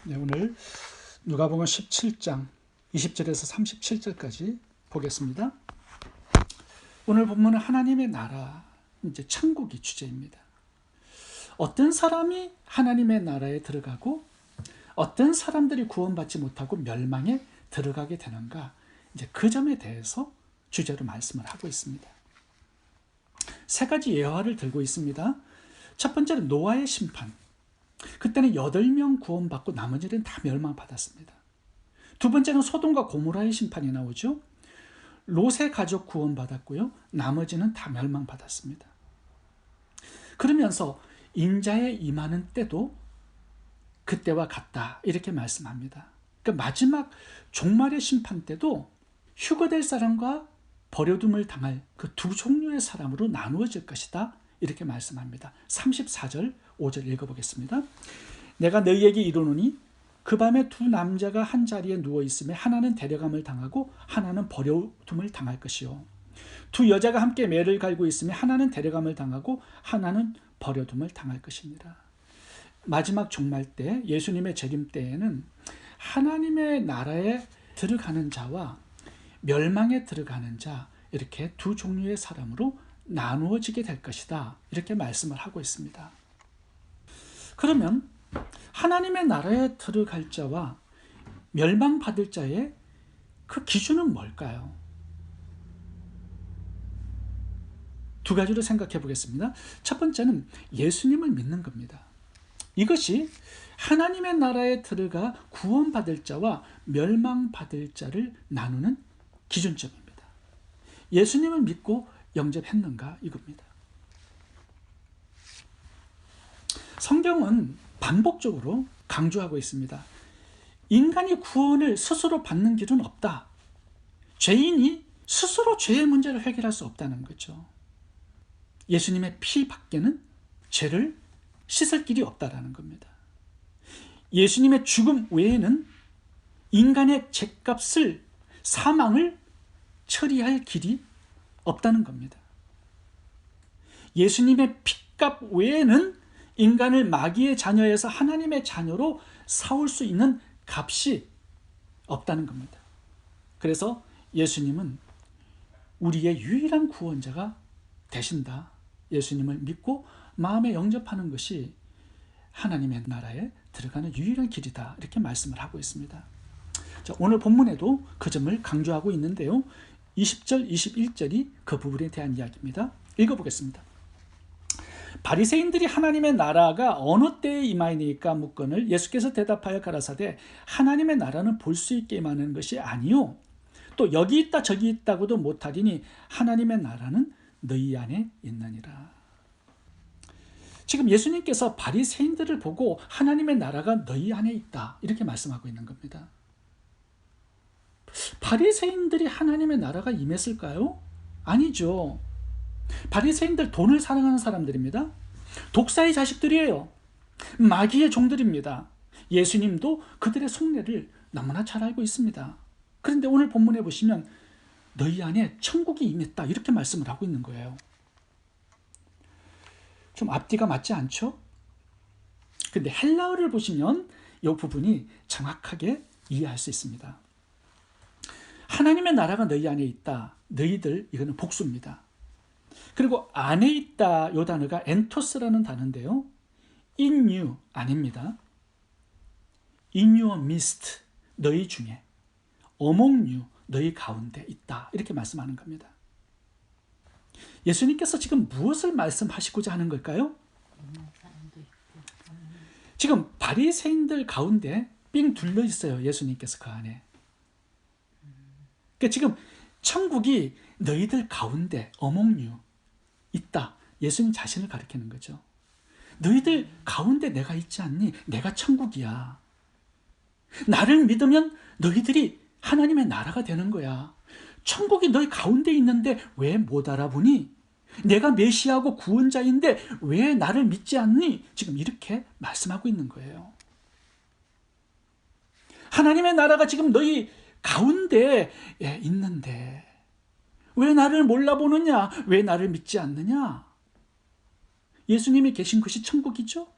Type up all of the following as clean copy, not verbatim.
네, 오늘 누가복음 17장 20절에서 37절까지 보겠습니다. 오늘 본문은 하나님의 나라, 이제 천국이 주제입니다. 어떤 사람이 하나님의 나라에 들어가고 어떤 사람들이 구원받지 못하고 멸망에 들어가게 되는가, 이제 그 점에 대해서 주제로 말씀을 하고 있습니다. 세 가지 예화를 들고 있습니다. 첫 번째는 노아의 심판. 그때는 8명 구원받고 나머지는 다 멸망받았습니다. 두 번째는 소돔과 고모라의 심판이 나오죠. 롯의 가족 구원받았고요. 나머지는 다 멸망받았습니다. 그러면서 인자에 임하는 때도 그때와 같다, 이렇게 말씀합니다. 그러니까 마지막 종말의 심판 때도 휴거될 사람과 버려둠을 당할 그 두 종류의 사람으로 나누어질 것이다, 이렇게 말씀합니다. 34절 5절 읽어보겠습니다. 내가 너희에게 이르노니 그 밤에 두 남자가 한 자리에 누워 있으며 하나는 데려감을 당하고 하나는 버려둠을 당할 것이요, 두 여자가 함께 매를 갈고 있으며 하나는 데려감을 당하고 하나는 버려둠을 당할 것입니다. 마지막 종말 때, 예수님의 재림 때에는 하나님의 나라에 들어가는 자와 멸망에 들어가는 자, 이렇게 두 종류의 사람으로 나누어지게 될 것이다, 이렇게 말씀을 하고 있습니다. 그러면 하나님의 나라에 들어갈 자와 멸망받을 자의 그 기준은 뭘까요? 두 가지로 생각해 보겠습니다. 첫 번째는 예수님을 믿는 겁니다. 이것이 하나님의 나라에 들어가 구원받을 자와 멸망받을 자를 나누는 기준점입니다. 예수님을 믿고 영접했는가, 이겁니다. 성경은 반복적으로 강조하고 있습니다. 인간이 구원을 스스로 받는 길은 없다. 죄인이 스스로 죄의 문제를 해결할 수 없다는 거죠. 예수님의 피 밖에는 죄를 씻을 길이 없다라는 겁니다. 예수님의 죽음 외에는 인간의 죄값을, 사망을 처리할 길이 없다는 겁니다. 예수님의 피값 외에는 인간을 마귀의 자녀에서 하나님의 자녀로 사올 수 있는 값이 없다는 겁니다. 그래서 예수님은 우리의 유일한 구원자가 되신다. 예수님을 믿고 마음에 영접하는 것이 하나님의 나라에 들어가는 유일한 길이다, 이렇게 말씀을 하고 있습니다. 자, 오늘 본문에도 그 점을 강조하고 있는데요. 20절, 21절이 그 부분에 대한 이야기입니다. 읽어보겠습니다. 바리새인들이 하나님의 나라가 어느 때에 임하니까 묻거늘 예수께서 대답하여 가라사대 하나님의 나라는 볼 수 있게 임하는 것이 아니요 또 여기 있다 저기 있다고도 못하리니 하나님의 나라는 너희 안에 있느니라. 지금 예수님께서 바리새인들을 보고 하나님의 나라가 너희 안에 있다, 이렇게 말씀하고 있는 겁니다. 바리새인들이 하나님의 나라가 임했을까요? 아니죠. 바리새인들 돈을 사랑하는 사람들입니다. 독사의 자식들이에요. 마귀의 종들입니다. 예수님도 그들의 속내를 너무나 잘 알고 있습니다. 그런데 오늘 본문에 보시면 너희 안에 천국이 임했다, 이렇게 말씀을 하고 있는 거예요. 좀 앞뒤가 맞지 않죠? 근데 헬라어를 보시면 이 부분이 정확하게 이해할 수 있습니다. 하나님의 나라가 너희 안에 있다. 너희들, 이거는 복수입니다. 그리고 안에 있다, 이 단어가 엔토스라는 단어인데요. in you, 아닙니다. in your midst, 너희 중에. among you, 너희 가운데 있다, 이렇게 말씀하는 겁니다. 예수님께서 지금 무엇을 말씀하시고자 하는 걸까요? 지금 바리새인들 가운데 삥 둘러 있어요. 예수님께서 그 안에. 그러니까 지금 천국이 너희들 가운데 among you 있다. 예수님 자신을 가리키는 거죠. 너희들 가운데 내가 있지 않니? 내가 천국이야. 나를 믿으면 너희들이 하나님의 나라가 되는 거야. 천국이 너희 가운데 있는데 왜 못 알아보니? 내가 메시아고 구원자인데 왜 나를 믿지 않니? 지금 이렇게 말씀하고 있는 거예요. 하나님의 나라가 지금 너희 가운데 있는데 왜 나를 몰라보느냐? 왜 나를 믿지 않느냐? 예수님이 계신 것이 천국이죠.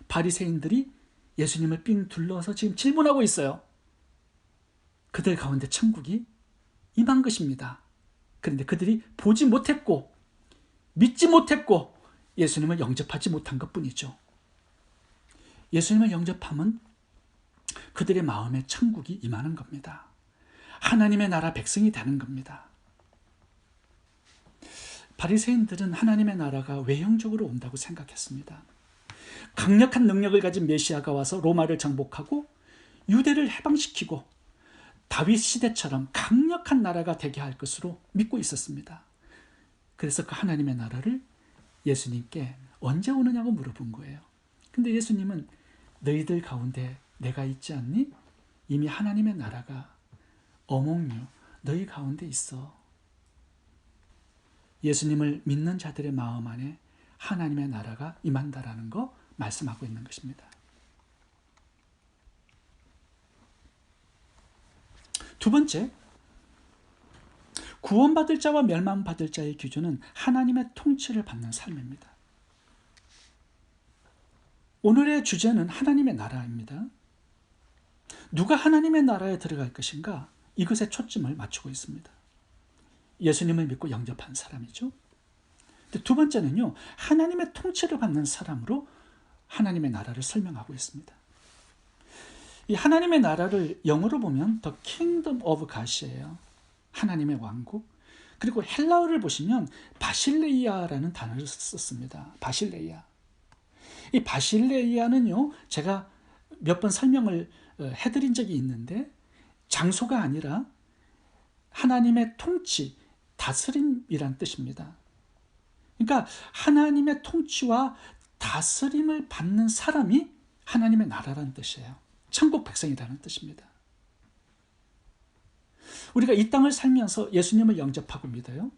바리새인들이 예수님을 삥 둘러서 지금 질문하고 있어요. 그들 가운데 천국이 임한 것입니다. 그런데 그들이 보지 못했고 믿지 못했고 예수님을 영접하지 못한 것뿐이죠. 예수님을 영접하면 그들의 마음에 천국이 임하는 겁니다. 하나님의 나라 백성이 되는 겁니다. 바리새인들은 하나님의 나라가 외형적으로 온다고 생각했습니다. 강력한 능력을 가진 메시아가 와서 로마를 정복하고 유대를 해방시키고 다윗 시대처럼 강력한 나라가 되게 할 것으로 믿고 있었습니다. 그래서 그 하나님의 나라를 예수님께 언제 오느냐고 물어본 거예요. 근데 예수님은 너희들 가운데 내가 있지 않니? 이미 하나님의 나라가 어몽류 너희 가운데 있어. 예수님을 믿는 자들의 마음 안에 하나님의 나라가 임한다라는 거 말씀하고 있는 것입니다. 두 번째, 구원받을 자와 멸망받을 자의 기준은 하나님의 통치를 받는 삶입니다. 오늘의 주제는 하나님의 나라입니다. 누가 하나님의 나라에 들어갈 것인가? 이것에 초점을 맞추고 있습니다. 예수님을 믿고 영접한 사람이죠. 두 번째는요, 하나님의 통치를 받는 사람으로 하나님의 나라를 설명하고 있습니다. 이 하나님의 나라를 영어로 보면 The Kingdom of God이에요. 하나님의 왕국. 그리고 헬라어를 보시면 바실레이아라는 단어를 썼습니다. 바실레이아. 이 바실레이아는요, 제가 몇 번 설명을 해드린 적이 있는데 장소가 아니라 하나님의 통치, 다스림이란 뜻입니다. 그러니까 하나님의 통치와 다스림을 받는 사람이 하나님의 나라라는 뜻이에요. 천국 백성이라는 뜻입니다. 우리가 이 땅을 살면서 예수님을 영접하고 믿어요.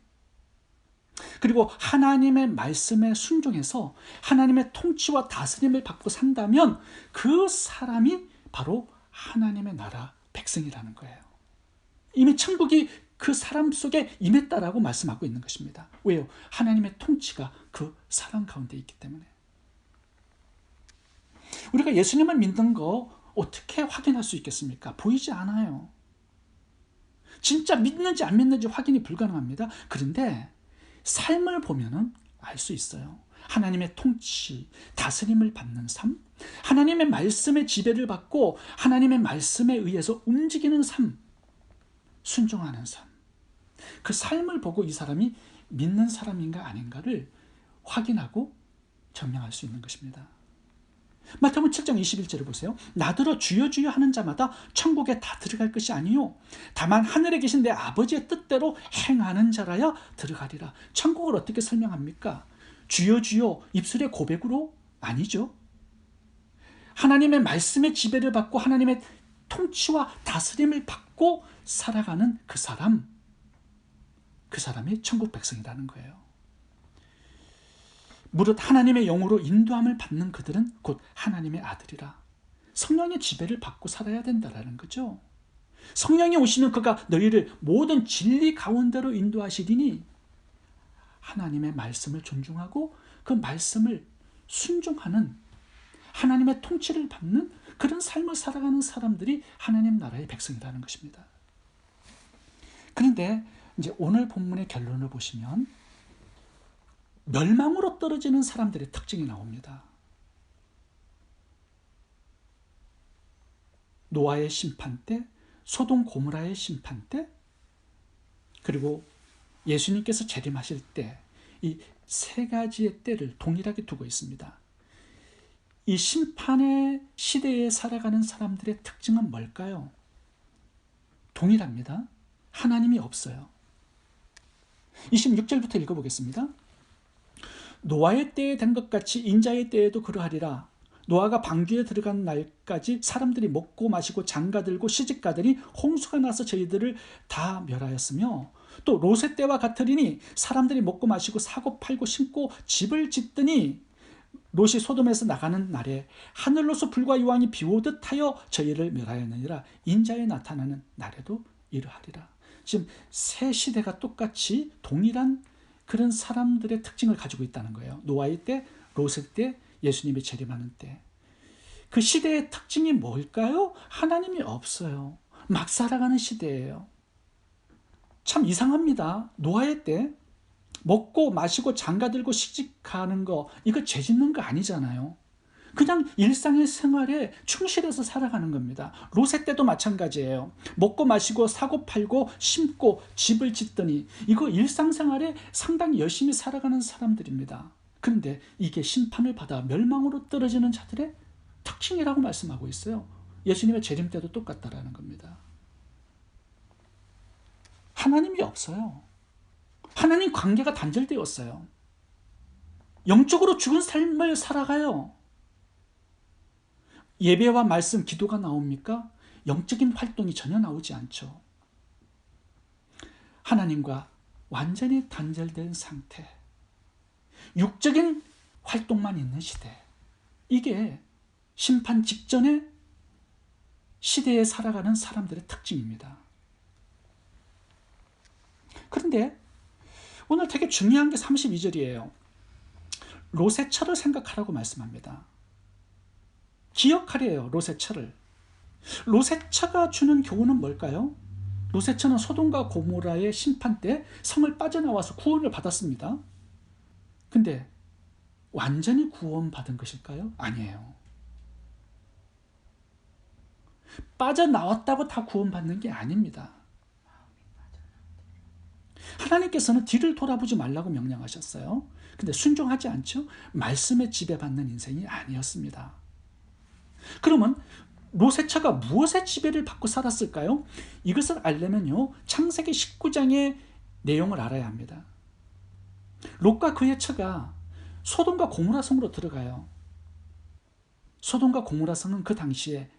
그리고 하나님의 말씀에 순종해서 하나님의 통치와 다스림을 받고 산다면 그 사람이 바로 하나님의 나라 백성이라는 거예요. 이미 천국이 그 사람 속에 임했다라고 말씀하고 있는 것입니다. 왜요? 하나님의 통치가 그 사람 가운데 있기 때문에. 우리가 예수님을 믿는 거 어떻게 확인할 수 있겠습니까? 보이지 않아요. 진짜 믿는지 안 믿는지 확인이 불가능합니다. 그런데 삶을 보면은 알 수 있어요. 하나님의 통치, 다스림을 받는 삶, 하나님의 말씀의 지배를 받고 하나님의 말씀에 의해서 움직이는 삶, 순종하는 삶. 그 삶을 보고 이 사람이 믿는 사람인가 아닌가를 확인하고 증명할 수 있는 것입니다. 마태복음 7장 21절을 보세요. 나더러 주여 주여 하는 자마다 천국에 다 들어갈 것이 아니요 다만 하늘에 계신 내 아버지의 뜻대로 행하는 자라야 들어가리라. 천국을 어떻게 설명합니까? 주여 주여 입술의 고백으로? 아니죠. 하나님의 말씀의 지배를 받고 하나님의 통치와 다스림을 받고 살아가는 그 사람이 천국 백성이라는 거예요. 무릇 하나님의 영으로 인도함을 받는 그들은 곧 하나님의 아들이라. 성령의 지배를 받고 살아야 된다라는 거죠. 성령이 오시면 그가 너희를 모든 진리 가운데로 인도하시리니 하나님의 말씀을 존중하고 그 말씀을 순종하는 하나님의 통치를 받는 그런 삶을 살아가는 사람들이 하나님 나라의 백성이라는 것입니다. 그런데 이제 오늘 본문의 결론을 보시면 멸망으로 떨어지는 사람들의 특징이 나옵니다. 노아의 심판 때, 소돔 고모라의 심판 때, 그리고 예수님께서 재림하실 때, 이 세 가지의 때를 동일하게 두고 있습니다. 이 심판의 시대에 살아가는 사람들의 특징은 뭘까요? 동일합니다. 하나님이 없어요. 26절부터 읽어보겠습니다. 노아의 때에 된 것 같이 인자의 때에도 그러하리라. 노아가 방주에 들어간 날까지 사람들이 먹고 마시고 장가들고 시집가더니 홍수가 나서 저희들을 다 멸하였으며 또 롯의 때와 같으리니 사람들이 먹고 마시고 사고 팔고 심고 집을 짓더니 롯이 소돔에서 나가는 날에 하늘로서 불과 유황이 비오듯 하여 저희를 멸하였느니라. 인자에 나타나는 날에도 이러하리라. 지금 세 시대가 똑같이 동일한 그런 사람들의 특징을 가지고 있다는 거예요. 노아의 때, 롯의 때, 예수님이 재림하는 때. 그 시대의 특징이 뭘까요? 하나님이 없어요. 막 살아가는 시대예요. 참 이상합니다. 노아의 때 먹고 마시고 장가들고 시집가는 거, 이거 죄 짓는 거 아니잖아요. 그냥 일상의 생활에 충실해서 살아가는 겁니다. 롯의 때도 마찬가지예요. 먹고 마시고 사고 팔고 심고 집을 짓더니, 이거 일상생활에 상당히 열심히 살아가는 사람들입니다. 그런데 이게 심판을 받아 멸망으로 떨어지는 자들의 특징이라고 말씀하고 있어요. 예수님의 재림 때도 똑같다라는 겁니다. 하나님이 없어요. 하나님 관계가 단절되었어요. 영적으로 죽은 삶을 살아가요. 예배와 말씀, 기도가 나옵니까? 영적인 활동이 전혀 나오지 않죠. 하나님과 완전히 단절된 상태, 육적인 활동만 있는 시대, 이게 심판 직전의 시대에 살아가는 사람들의 특징입니다. 그런데 오늘 되게 중요한 게 32절이에요. 롯의 철을 생각하라고 말씀합니다. 기억하래요, 롯의 철을. 롯의 처가 주는 교훈은 뭘까요? 롯의 처는 소돔과 고모라의 심판 때 성을 빠져나와서 구원을 받았습니다. 근데 완전히 구원받은 것일까요? 아니에요. 빠져나왔다고 다 구원받는 게 아닙니다. 하나님께서는 뒤를 돌아보지 말라고 명령하셨어요. 근데 순종하지 않죠? 말씀에 지배받는 인생이 아니었습니다. 그러면 롯의 처가 무엇의 지배를 받고 살았을까요? 이것을 알려면요, 창세기 19장의 내용을 알아야 합니다. 롯과 그의 처가 소돔과 고모라 성으로 들어가요. 소돔과 고모라 성은 그 당시에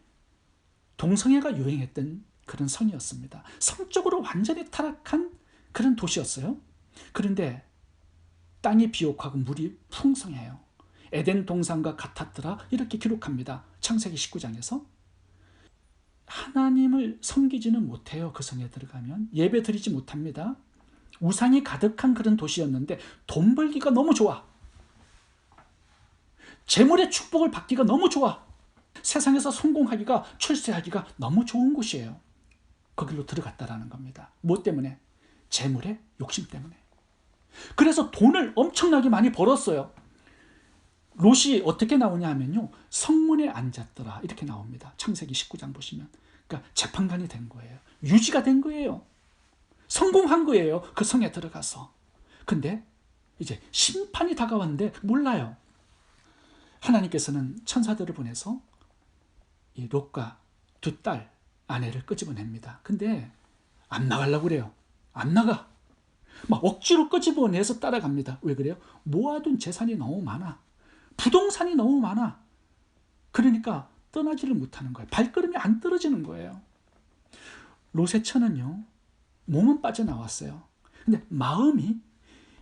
동성애가 유행했던 그런 성이었습니다. 성적으로 완전히 타락한 그런 도시였어요. 그런데 땅이 비옥하고 물이 풍성해요. 에덴 동산과 같았더라, 이렇게 기록합니다. 창세기 19장에서. 하나님을 섬기지는 못해요. 그 성에 들어가면 예배 드리지 못합니다. 우상이 가득한 그런 도시였는데 돈 벌기가 너무 좋아. 재물의 축복을 받기가 너무 좋아. 세상에서 성공하기가, 출세하기가 너무 좋은 곳이에요. 거기로 들어갔다라는 겁니다. 뭐 때문에? 재물의 욕심 때문에. 그래서 돈을 엄청나게 많이 벌었어요. 롯이 어떻게 나오냐 하면요, 성문에 앉았더라, 이렇게 나옵니다. 창세기 19장 보시면. 그러니까 재판관이 된 거예요. 유지가 된 거예요. 성공한 거예요. 그 성에 들어가서. 근데 이제 심판이 다가왔는데 몰라요. 하나님께서는 천사들을 보내서 이 롯과 두 딸, 아내를 끄집어냅니다. 근데 안 나가려고 그래요. 안 나가. 막 억지로 끄집어내서 따라갑니다. 왜 그래요? 모아둔 재산이 너무 많아. 부동산이 너무 많아. 그러니까 떠나지를 못하는 거예요. 발걸음이 안 떨어지는 거예요. 롯의 처는요, 몸은 빠져나왔어요. 근데 마음이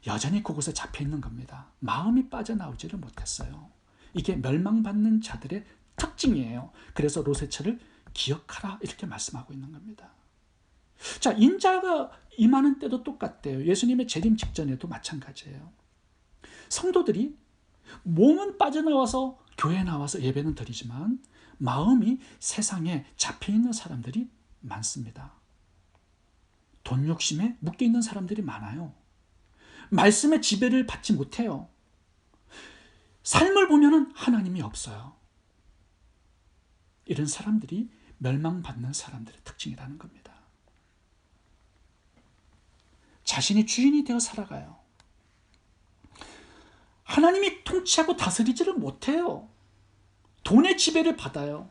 여전히 그곳에 잡혀 있는 겁니다. 마음이 빠져나오지를 못했어요. 이게 멸망받는 자들의 특징이에요. 그래서 롯의 처를 기억하라, 이렇게 말씀하고 있는 겁니다. 자, 인자가 임하는 때도 똑같대요. 예수님의 재림 직전에도 마찬가지예요. 성도들이 몸은 빠져나와서 교회에 나와서 예배는 드리지만 마음이 세상에 잡혀있는 사람들이 많습니다. 돈 욕심에 묶여있는 사람들이 많아요. 말씀의 지배를 받지 못해요. 삶을 보면 하나님이 없어요. 이런 사람들이 멸망받는 사람들의 특징이라는 겁니다. 자신이 주인이 되어 살아가요. 하나님이 통치하고 다스리지를 못해요. 돈의 지배를 받아요.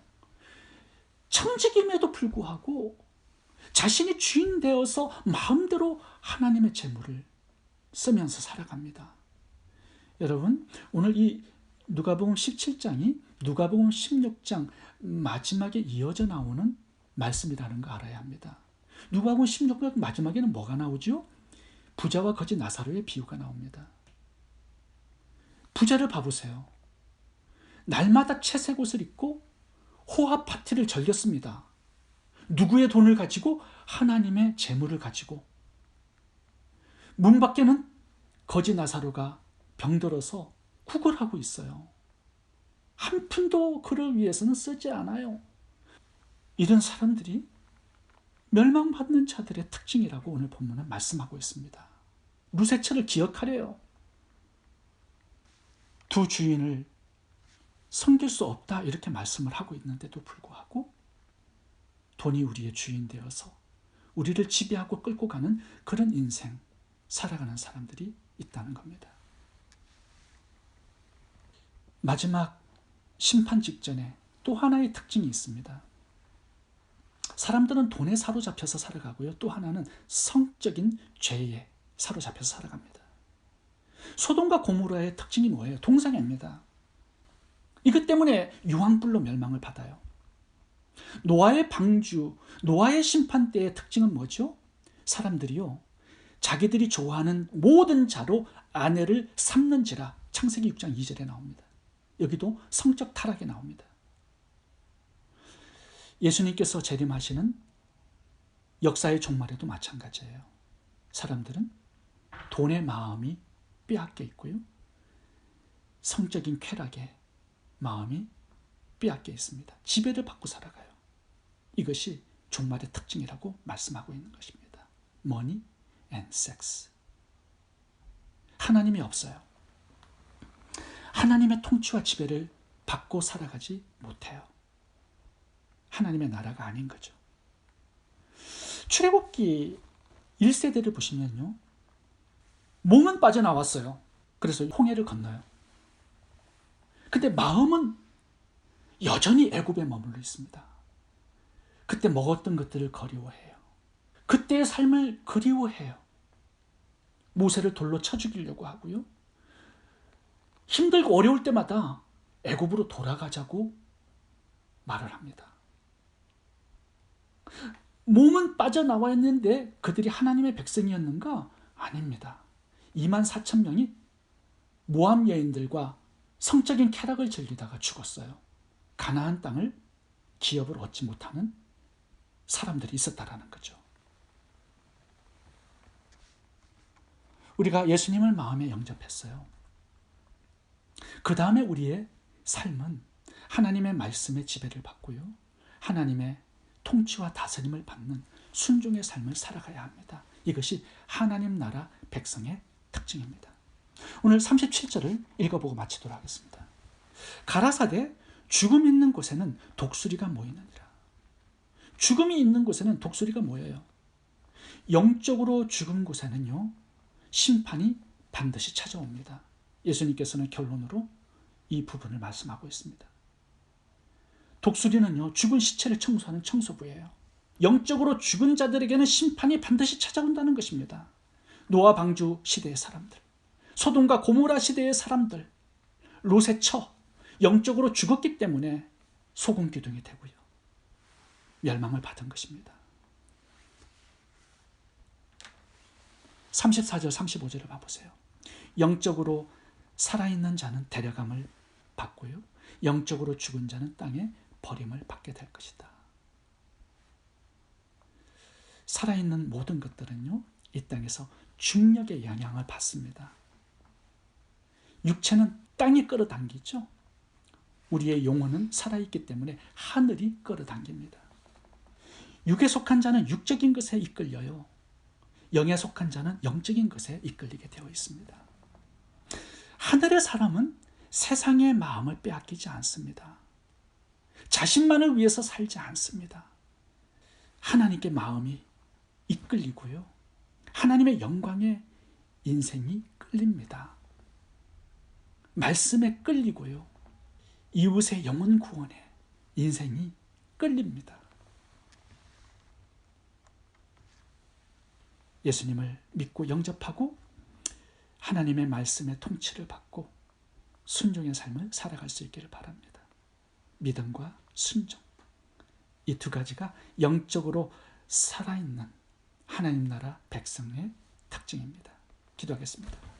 청직임에도 불구하고 자신이 주인 되어서 마음대로 하나님의 재물을 쓰면서 살아갑니다. 여러분, 오늘 이 누가복음 17장이 누가복음 16장 마지막에 이어져 나오는 말씀이라는 거 알아야 합니다. 누가복음 16장 마지막에는 뭐가 나오죠? 부자와 거지 나사로의 비유가 나옵니다. 부자를 봐보세요. 날마다 채색 옷을 입고 호화 파티를 즐겼습니다. 누구의 돈을 가지고? 하나님의 재물을 가지고. 문 밖에는 거지 나사로가 병들어서 구걸하고 있어요. 한 푼도 그를 위해서는 쓰지 않아요. 이런 사람들이 멸망받는 자들의 특징이라고 오늘 본문은 말씀하고 있습니다. 루세처를 기억하래요. 두 주인을 섬길 수 없다 이렇게 말씀을 하고 있는데도 불구하고 돈이 우리의 주인 되어서 우리를 지배하고 끌고 가는 그런 인생 살아가는 사람들이 있다는 겁니다. 마지막 심판 직전에 또 하나의 특징이 있습니다. 사람들은 돈에 사로잡혀서 살아가고요. 또 하나는 성적인 죄에 사로잡혀서 살아갑니다. 소돔과 고모라의 특징이 뭐예요? 동상입니다. 이것 때문에 유황불로 멸망을 받아요. 노아의 방주, 노아의 심판 때의 특징은 뭐죠? 사람들이요, 자기들이 좋아하는 모든 자로 아내를 삼는지라 창세기 6장 2절에 나옵니다. 여기도 성적 타락이 나옵니다. 예수님께서 재림하시는 역사의 종말에도 마찬가지예요. 사람들은 돈의 마음이 빼앗겨 있고요. 성적인 쾌락에 마음이 빼앗겨 있습니다. 지배를 받고 살아가요. 이것이 종말의 특징이라고 말씀하고 있는 것입니다. Money and sex. 하나님이 없어요. 하나님의 통치와 지배를 받고 살아가지 못해요. 하나님의 나라가 아닌 거죠. 출애굽기 1세대를 보시면요, 몸은 빠져나왔어요. 그래서 홍해를 건너요. 근데 마음은 여전히 애굽에 머물러 있습니다. 그때 먹었던 것들을 그리워해요. 그때의 삶을 그리워해요. 모세를 돌로 쳐 죽이려고 하고요. 힘들고 어려울 때마다 애굽으로 돌아가자고 말을 합니다. 몸은 빠져나와 있는데 그들이 하나님의 백성이었는가? 아닙니다. 24,000명이 모압 여인들과 성적인 쾌락을 즐기다가 죽었어요. 가나안 땅을 기업을 얻지 못하는 사람들이 있었다라는 거죠. 우리가 예수님을 마음에 영접했어요. 그 다음에 우리의 삶은 하나님의 말씀의 지배를 받고요, 하나님의 통치와 다스림을 받는 순종의 삶을 살아가야 합니다. 이것이 하나님 나라 백성의 특징입니다. 오늘 37절을 읽어보고 마치도록 하겠습니다. 가라사대 죽음 있는 곳에는 독수리가 모이느니라. 죽음이 있는 곳에는 독수리가 모여요. 영적으로 죽은 곳에는요, 심판이 반드시 찾아옵니다. 예수님께서는 결론으로 이 부분을 말씀하고 있습니다. 독수리는요, 죽은 시체를 청소하는 청소부예요. 영적으로 죽은 자들에게는 심판이 반드시 찾아온다는 것입니다. 노아 방주 시대의 사람들, 소돔과 고모라 시대의 사람들, 롯의 처, 영적으로 죽었기 때문에 소금 기둥이 되고요, 멸망을 받은 것입니다. 34절 35절을 봐보세요. 영적으로 살아있는 자는 데려감을 받고요, 영적으로 죽은 자는 땅에 버림을 받게 될 것이다. 살아있는 모든 것들은요, 이 땅에서 중력의 영향을 받습니다. 육체는 땅이 끌어당기죠. 우리의 영혼은 살아있기 때문에 하늘이 끌어당깁니다. 육에 속한 자는 육적인 것에 이끌려요. 영에 속한 자는 영적인 것에 이끌리게 되어 있습니다. 하늘의 사람은 세상의 마음을 빼앗기지 않습니다. 자신만을 위해서 살지 않습니다. 하나님께 마음이 이끌리고요, 하나님의 영광에 인생이 끌립니다. 말씀에 끌리고요, 이웃의 영혼 구원에 인생이 끌립니다. 예수님을 믿고 영접하고 하나님의 말씀의 통치를 받고 순종의 삶을 살아갈 수 있기를 바랍니다. 믿음과 순종, 이 두 가지가 영적으로 살아있는 하나님 나라 백성의 특징입니다. 기도하겠습니다.